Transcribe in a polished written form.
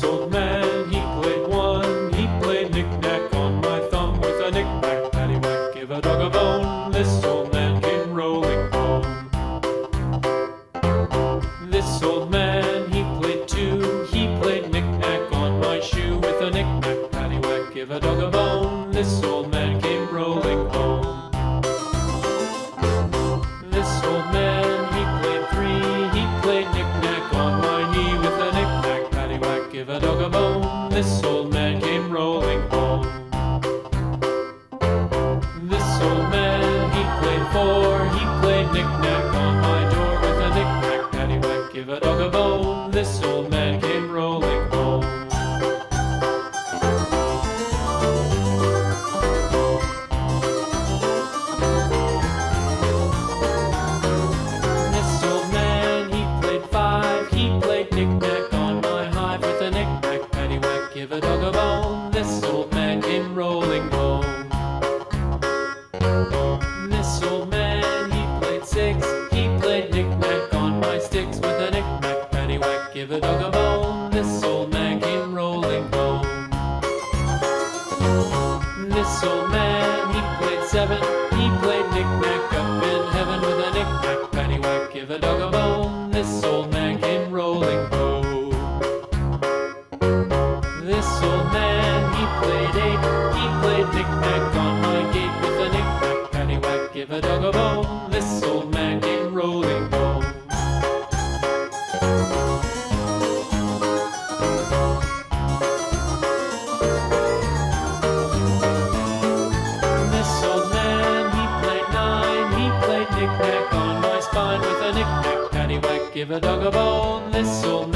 old man, he played one. He played knick-knack on my thumb with a knick-knack, paddywhack, give a dog a bone. This old man came rolling home. This old man, he played two. He played knick-knack on my shoe with a knick-knack, paddywhack, give a dog a bone. This old man came rolling home. This old man, he played three. He played knick-knack on my knee with a knick-knack, paddywhack, give a dog a bone. This old man came rolling home. This old man, he played four. He played knick-knack on my door with a knick-knack, paddywhack, give a dog a bone. This old man came rolling home. This old man, he played five. He played knick-knack on my hive with a knick-knack, paddywhack, give a dog a bone. This old man came rolling home. This old man, he played six. He played knick-knack on my sticks with a knick-knack, paddywhack, give a dog a bone. This old man came rolling home. This old man, he played seven. He played knick-knack up in heaven with a knick-knack, paddywhack, give a dog a bone. This old man came rolling home. This old man, he played eight. He played knick-knack on my gate with a knick-knack, paddywhack, give a dog a bone. This old man came rolling home. This old man, he played nine. He played knick-knack on my spine with a knick-knack, paddywhack, give a dog a bone. This old